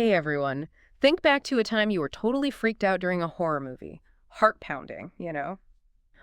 Hey everyone. Think back to a time you were totally freaked out during a horror movie. Heart-pounding, you know?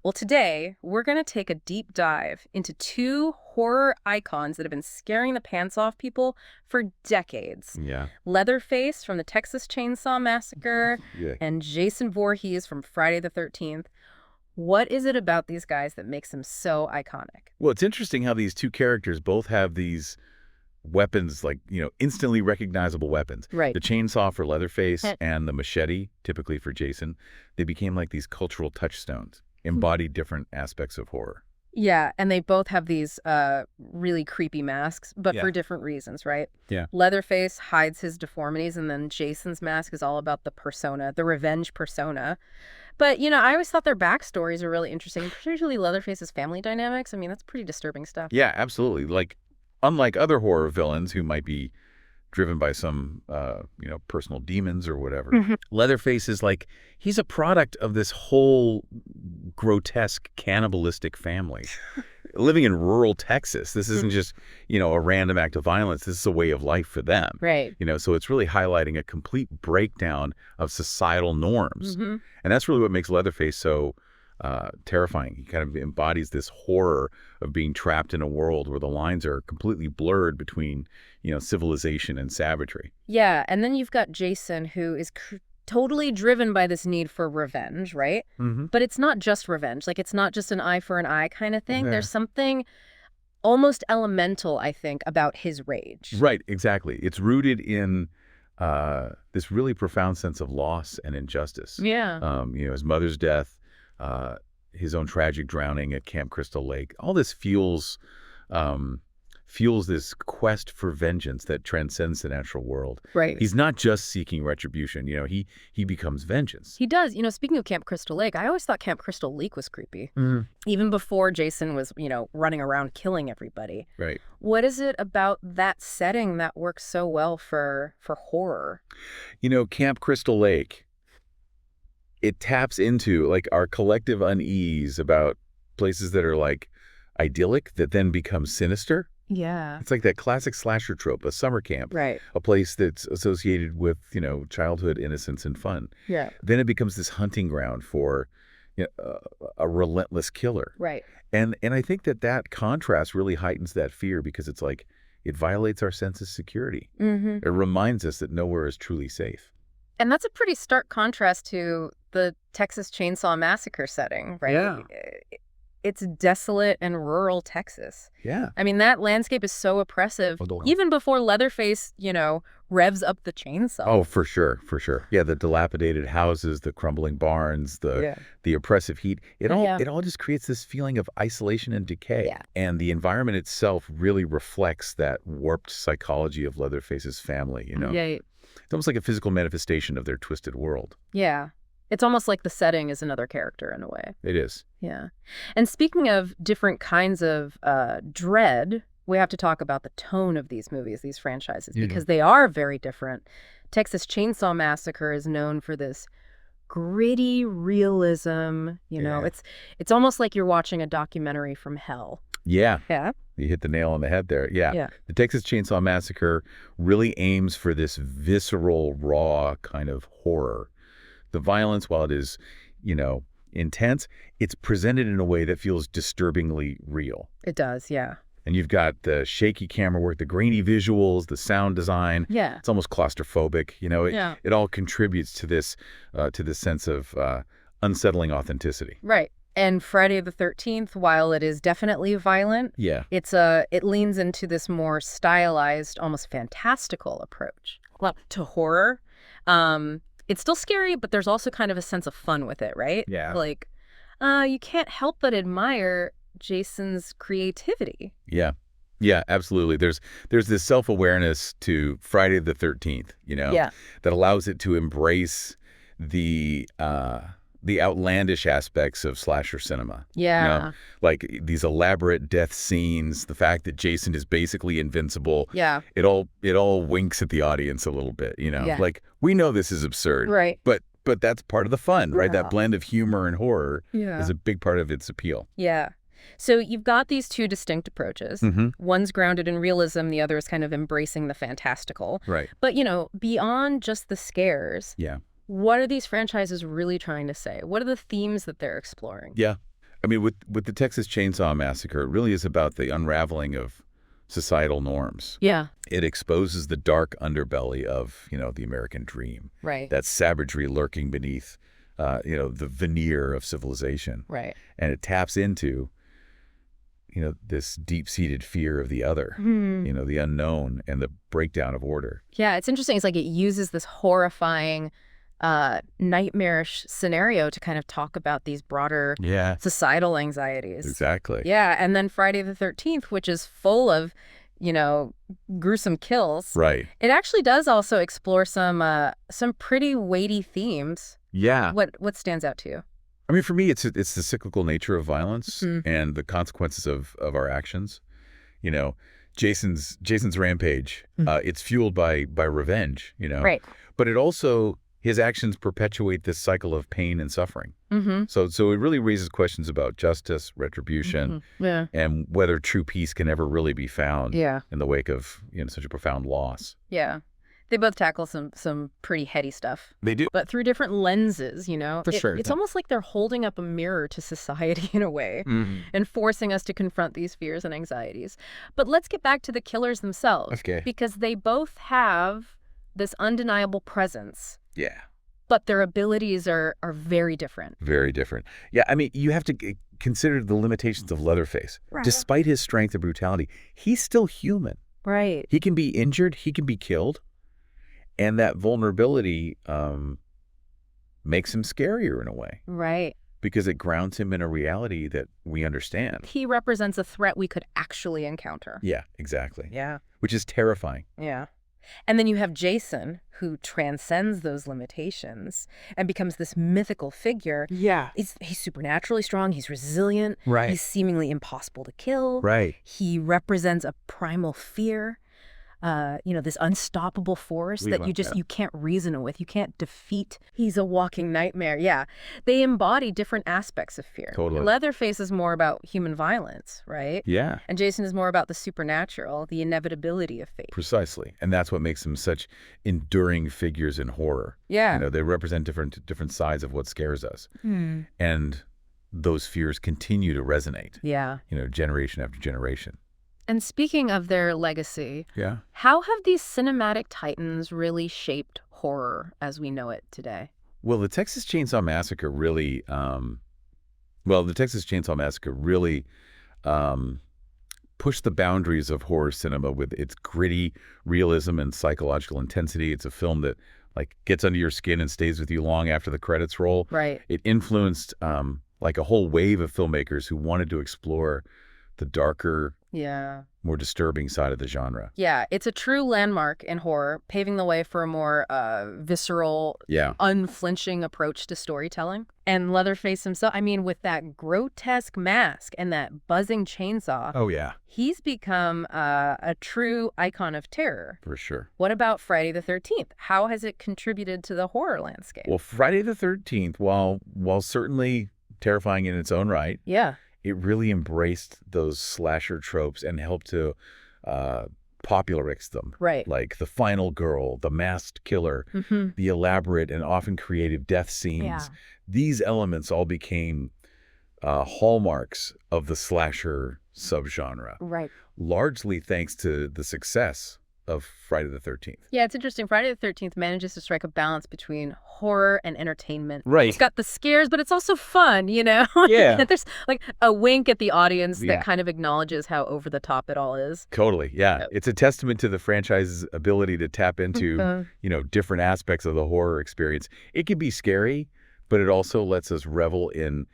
Well, today, we're going to take a deep dive into two horror icons that have been scaring the pants off people for decades. Yeah. Leatherface from the Texas Chainsaw Massacre Yeah. and Jason Voorhees from Friday the 13th. What is it about these guys that makes them so iconic? Well, it's interesting how these two characters both have these weapons, like, instantly recognizable weapons. Right. The chainsaw for Leatherface and the machete, typically for Jason, they became like these cultural touchstones, embodied different aspects of horror. Yeah, and they both have these really creepy masks, but for different reasons, right? Yeah. Leatherface hides his deformities, and then Jason's mask is all about the persona, the revenge persona. But, I always thought their backstories are really interesting, particularly Leatherface's family dynamics. I mean, that's pretty disturbing stuff. Yeah, absolutely. Like, unlike other horror villains who might be driven by some, personal demons or whatever, Leatherface is like, he's a product of this whole grotesque cannibalistic family. Living in rural Texas, this isn't just, a random act of violence. This is a way of life for them. Right. So it's really highlighting a complete breakdown of societal norms. And that's really what makes Leatherface so terrifying. He kind of embodies this horror of being trapped in a world where the lines are completely blurred between, civilization and savagery. Yeah, and then you've got Jason, who is totally driven by this need for revenge, right? But it's not just revenge. Like, it's not just an eye for an eye kind of thing. Yeah. There's something almost elemental, I think, about his rage. Right, exactly. It's rooted in this really profound sense of loss and injustice. Yeah. His mother's death, his own tragic drowning at Camp Crystal Lake. All this fuels this quest for vengeance that transcends the natural world. Right. He's not just seeking retribution. He becomes vengeance. He does. Speaking of Camp Crystal Lake, I always thought Camp Crystal Lake was creepy. Even before Jason was, running around killing everybody. Right. What is it about that setting that works so well for horror? Camp Crystal Lake, it taps into like our collective unease about places that are like idyllic that then become sinister. Yeah. It's like that classic slasher trope, a summer camp. Right. A place that's associated with, childhood innocence and fun. Yeah. Then it becomes this hunting ground for a relentless killer. Right. And I think that contrast really heightens that fear because it's like it violates our sense of security. It reminds us that nowhere is truly safe. And that's a pretty stark contrast to the Texas Chainsaw Massacre setting, right? Yeah. It's desolate and rural Texas. Yeah. I mean, that landscape is so oppressive, even before Leatherface, revs up the chainsaw. Oh, for sure, for sure. Yeah, the dilapidated houses, the crumbling barns, the oppressive heat. It all just creates this feeling of isolation and decay. Yeah. And the environment itself really reflects that warped psychology of Leatherface's family, Yeah. It's almost like a physical manifestation of their twisted world. Yeah. It's almost like the setting is another character in a way. It is. Yeah. And speaking of different kinds of dread, we have to talk about the tone of these movies, these franchises, because they are very different. Texas Chainsaw Massacre is known for this gritty realism. It's almost like you're watching a documentary from hell. Yeah. Yeah. You hit the nail on the head there. Yeah. The Texas Chainsaw Massacre really aims for this visceral, raw kind of horror. The violence, while it is, intense, it's presented in a way that feels disturbingly real. It does, yeah. And you've got the shaky camera work, the grainy visuals, the sound design. Yeah. It's almost claustrophobic. It all contributes to this sense of unsettling authenticity. Right. And Friday the 13th, while it is definitely violent, it leans into this more stylized, almost fantastical approach to horror. It's still scary, but there's also kind of a sense of fun with it, right? Yeah. Like, you can't help but admire Jason's creativity. Yeah. Yeah, absolutely. There's this self-awareness to Friday the 13th, that allows it to embrace the outlandish aspects of slasher cinema. Yeah. Like these elaborate death scenes, the fact that Jason is basically invincible. Yeah. It all winks at the audience a little bit, Yeah. Like, we know this is absurd. Right. But that's part of the fun, right? Yeah. That blend of humor and horror Yeah. is a big part of its appeal. Yeah. So you've got these two distinct approaches. One's grounded in realism, the other is kind of embracing the fantastical. Right. But, beyond just the scares, what are these franchises really trying to say? What are the themes that they're exploring? Yeah. I mean, with the Texas Chainsaw Massacre, it really is about the unraveling of societal norms. Yeah. It exposes the dark underbelly of, the American dream. Right. That savagery lurking beneath, the veneer of civilization. Right. And it taps into, this deep-seated fear of the other, the unknown and the breakdown of order. Yeah, it's interesting. It's like it uses this horrifying, nightmarish scenario to kind of talk about these broader societal anxieties. Exactly. Yeah, and then Friday the 13th, which is full of, gruesome kills. Right. It actually does also explore some pretty weighty themes. Yeah. What stands out to you? I mean, for me, it's the cyclical nature of violence and the consequences of our actions. Jason's rampage, it's fueled by revenge, Right. But it also, his actions perpetuate this cycle of pain and suffering. So it really raises questions about justice, retribution, and whether true peace can ever really be found in the wake of such a profound loss. Yeah. They both tackle some pretty heady stuff. They do. But through different lenses, For sure. It's almost like they're holding up a mirror to society in a way and forcing us to confront these fears and anxieties. But let's get back to the killers themselves. Okay. Because they both have this undeniable presence. Yeah. But their abilities are very different. Very different. Yeah, I mean, you have to consider the limitations of Leatherface. Right. Despite his strength and brutality, he's still human. Right. He can be injured. He can be killed. And that vulnerability makes him scarier in a way. Right. Because it grounds him in a reality that we understand. He represents a threat we could actually encounter. Yeah, exactly. Yeah. Which is terrifying. Yeah. And then you have Jason, who transcends those limitations and becomes this mythical figure. Yeah. He's supernaturally strong. He's resilient. Right. He's seemingly impossible to kill. Right. He represents a primal fear. This unstoppable force that you can't reason with. You can't defeat. He's a walking nightmare. Yeah. They embody different aspects of fear. Totally. Leatherface is more about human violence, right? Yeah. And Jason is more about the supernatural, the inevitability of fate. Precisely. And that's what makes them such enduring figures in horror. Yeah. They represent different sides of what scares us. And those fears continue to resonate. Yeah. Generation after generation. And speaking of their legacy, yeah, how have these cinematic titans really shaped horror as we know it today? Well, the Texas Chainsaw Massacre really, pushed the boundaries of horror cinema with its gritty realism and psychological intensity. It's a film that gets under your skin and stays with you long after the credits roll. Right. It influenced a whole wave of filmmakers who wanted to explore the darker, more disturbing side of the genre. Yeah, it's a true landmark in horror, paving the way for a more visceral, unflinching approach to storytelling. And Leatherface himself, with that grotesque mask and that buzzing chainsaw, oh yeah, he's become a true icon of terror. For sure. What about Friday the 13th? How has it contributed to the horror landscape? Well, Friday the 13th, while certainly terrifying in its own right, it really embraced those slasher tropes and helped to popularize them. Right. Like the final girl, the masked killer, the elaborate and often creative death scenes. Yeah. These elements all became hallmarks of the slasher subgenre. Right. Largely thanks to the success of Friday the 13th. Yeah, it's interesting. Friday the 13th manages to strike a balance between horror and entertainment. Right. It's got the scares, but it's also fun, Yeah. There's a wink at the audience that kind of acknowledges how over the top it all is. Totally, yeah. It's a testament to the franchise's ability to tap into, different aspects of the horror experience. It can be scary, but it also lets us revel in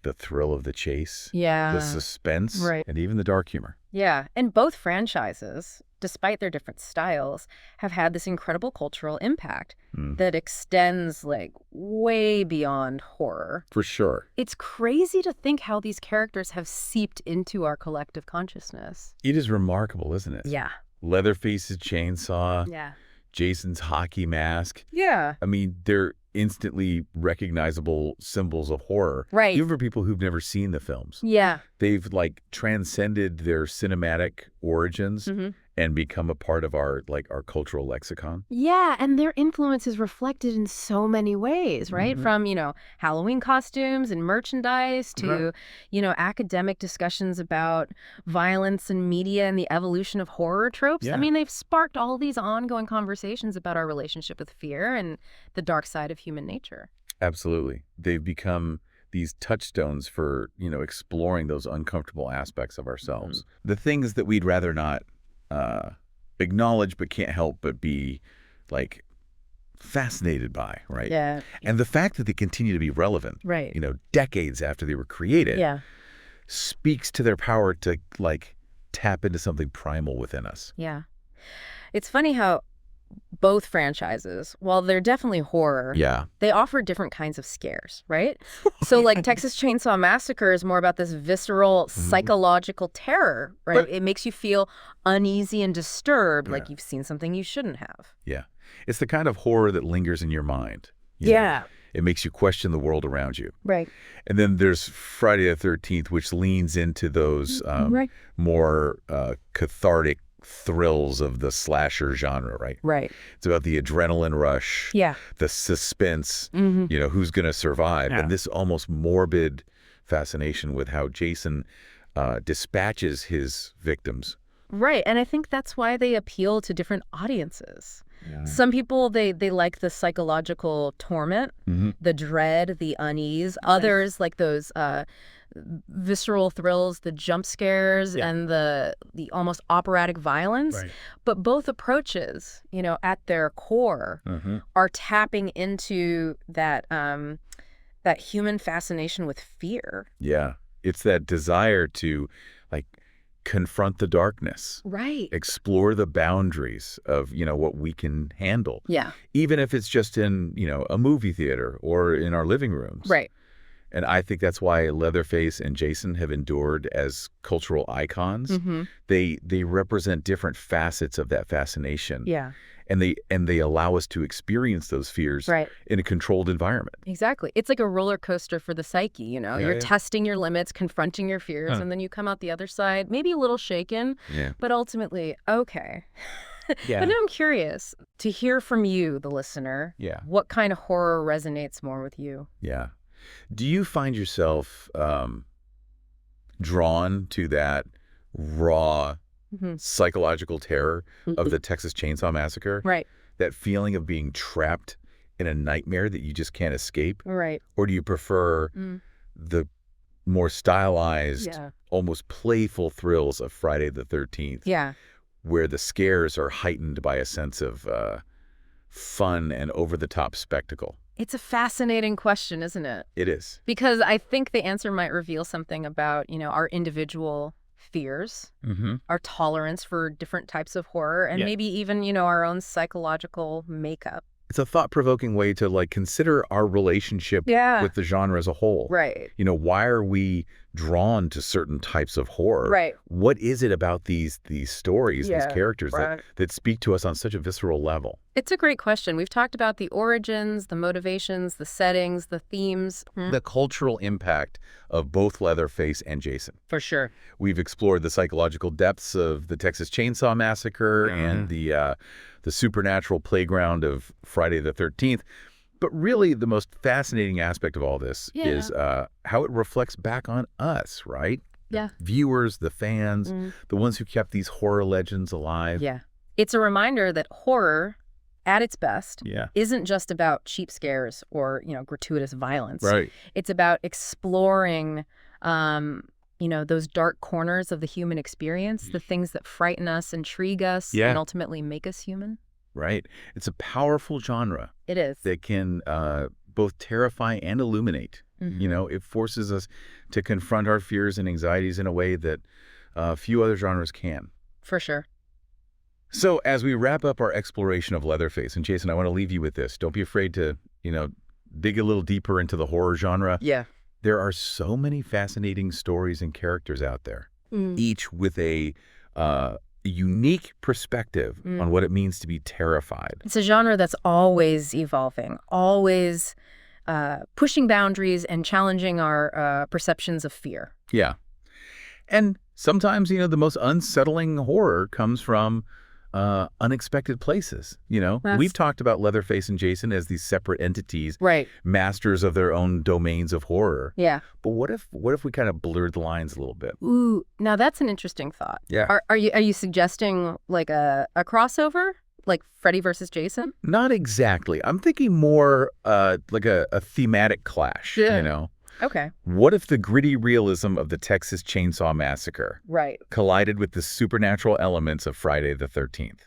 the thrill of the chase, the suspense, and even the dark humor. Yeah, and both franchises, despite their different styles, have had this incredible cultural impact that extends way beyond horror. For sure. It's crazy to think how these characters have seeped into our collective consciousness. It is remarkable, isn't it? Yeah. Leatherface's chainsaw. Yeah. Jason's hockey mask. Yeah. instantly recognizable symbols of horror. Right. Even for people who've never seen the films. Yeah. They've like transcended their cinematic origins and become a part of our cultural lexicon. Yeah, and their influence is reflected in so many ways, right? From, Halloween costumes and merchandise to, academic discussions about violence and media and the evolution of horror tropes. Yeah. I mean, they've sparked all these ongoing conversations about our relationship with fear and the dark side of human nature. Absolutely. They've become these touchstones for, exploring those uncomfortable aspects of ourselves. The things that we'd rather not acknowledge but can't help but be like fascinated by, right? Yeah. And the fact that they continue to be relevant, Right. decades after they were created, Yeah. speaks to their power to like tap into something primal within us. Yeah. It's funny how both franchises, while they're definitely horror, Yeah. they offer different kinds of scares, right? So like Texas Chainsaw Massacre is more about this visceral psychological terror, right? But it makes you feel uneasy and disturbed, like you've seen something you shouldn't have. Yeah. It's the kind of horror that lingers in your mind. you know? Yeah. It makes you question the world around you. Right. And then there's Friday the 13th, which leans into those more cathartic thrills of the slasher genre, right? Right. It's about the adrenaline rush, Yeah. the suspense, who's going to survive, and this almost morbid fascination with how Jason dispatches his victims. Right. And I think that's why they appeal to different audiences. Yeah. Some people, they like the psychological torment, the dread, the unease. Others like those visceral thrills, the jump scares, and the almost operatic violence. Right. But both approaches, at their core, are tapping into that that human fascination with fear. Yeah. It's that desire to, confront the darkness. Right. Explore the boundaries of, what we can handle. Yeah. Even if it's just in, a movie theater or in our living rooms. Right. And I think that's why Leatherface and Jason have endured as cultural icons. They represent different facets of that fascination. Yeah. And they allow us to experience those fears in a controlled environment. Exactly. It's like a roller coaster for the psyche, You're testing your limits, confronting your fears, and then you come out the other side, maybe a little shaken, but ultimately, okay. But now I'm curious to hear from you, the listener. Yeah. What kind of horror resonates more with you? Yeah. Do you find yourself drawn to that raw psychological terror of the Texas Chainsaw Massacre? Right. That feeling of being trapped in a nightmare that you just can't escape? Right. Or do you prefer the more stylized, almost playful thrills of Friday the 13th? Yeah. Where the scares are heightened by a sense of fun and over-the-top spectacle? It's a fascinating question, isn't it? It is. Because I think the answer might reveal something about, our individual fears, our tolerance for different types of horror, and maybe even, our own psychological makeup. It's a thought-provoking way to consider our relationship with the genre as a whole. Right. Why are we drawn to certain types of horror? Right. What is it about these stories, these characters that speak to us on such a visceral level? It's a great question. We've talked about the origins, the motivations, the settings, the themes. The cultural impact of both Leatherface and Jason. For sure. We've explored the psychological depths of the Texas Chainsaw Massacre and the supernatural playground of Friday the 13th. But really, the most fascinating aspect of all this is how it reflects back on us, right? Yeah. Viewers, the fans, the ones who kept these horror legends alive. Yeah. It's a reminder that horror, at its best, isn't just about cheap scares or, gratuitous violence. Right. It's about exploring, those dark corners of the human experience, the things that frighten us, intrigue us, and ultimately make us human. Right. It's a powerful genre. It is. That can both terrify and illuminate. It forces us to confront our fears and anxieties in a way that few other genres can. For sure. So as we wrap up our exploration of Leatherface, and Jason, I want to leave you with this. Don't be afraid to, dig a little deeper into the horror genre. Yeah. There are so many fascinating stories and characters out there, each with a a unique perspective on what it means to be terrified. It's a genre that's always evolving, always pushing boundaries and challenging our perceptions of fear. Yeah. And sometimes, the most unsettling horror comes from unexpected places. We've talked about Leatherface and Jason as these separate entities, Right. masters of their own domains of horror. Yeah. But what if we kind of blurred the lines a little bit? Ooh, now that's an interesting thought. Yeah. Are you suggesting like a crossover, like Freddy versus Jason? Not exactly. I'm thinking more like a thematic clash. Yeah. Okay. What if the gritty realism of the Texas Chainsaw Massacre collided with the supernatural elements of Friday the 13th?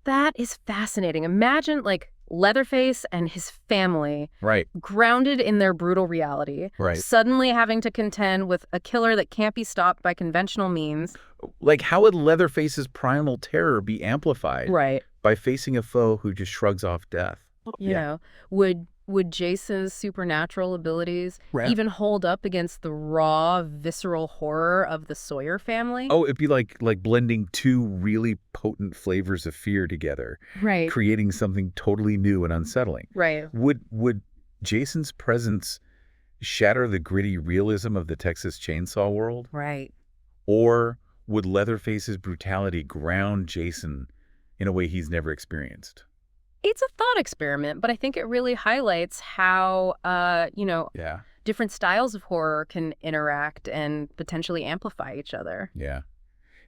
That is fascinating. Imagine like Leatherface and his family grounded in their brutal reality, suddenly having to contend with a killer that can't be stopped by conventional means. Like, how would Leatherface's primal terror be amplified by facing a foe who just shrugs off death? You know, would Jason's supernatural abilities even hold up against the raw, visceral horror of the Sawyer family? Oh, it'd be like blending two really potent flavors of fear together, creating something totally new and unsettling. Would Jason's presence shatter the gritty realism of the Texas Chainsaw world? Or would Leatherface's brutality ground Jason in a way he's never experienced? It's a thought experiment, but I think it really highlights how, different styles of horror can interact and potentially amplify each other. Yeah.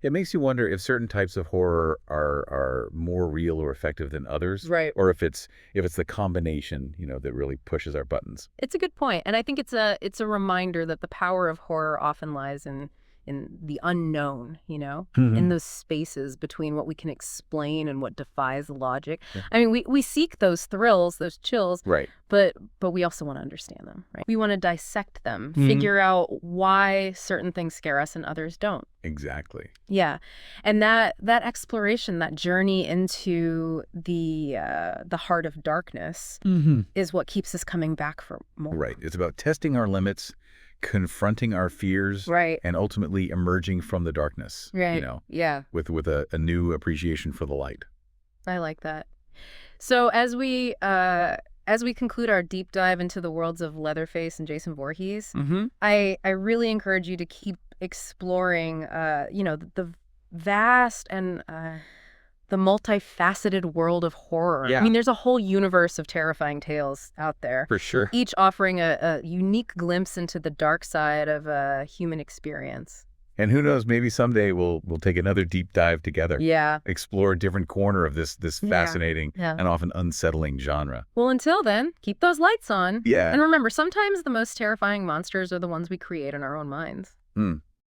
It makes you wonder if certain types of horror are more real or effective than others. Or if it's the combination, that really pushes our buttons. It's a good point. And I think it's a reminder that the power of horror often lies in the unknown, in those spaces between what we can explain and what defies logic. I mean, we seek those thrills, those chills, but we also want to understand them, We want to dissect them, figure out why certain things scare us and others don't. Exactly. Yeah. And that exploration, that journey into the heart of darkness is what keeps us coming back for more. It's about testing our limits, confronting our fears, and ultimately emerging from the darkness, with a new appreciation for the light. I like that. So as we conclude our deep dive into the worlds of Leatherface and Jason Voorhees, I really encourage you to keep exploring, the vast and the multifaceted world of horror. I mean, there's a whole universe of terrifying tales out there. For sure. Each offering a unique glimpse into the dark side of a human experience. And who knows, maybe someday we'll take another deep dive together. Explore a different corner of this fascinating and often unsettling genre. Well, until then, keep those lights on. And remember, sometimes the most terrifying monsters are the ones we create in our own minds.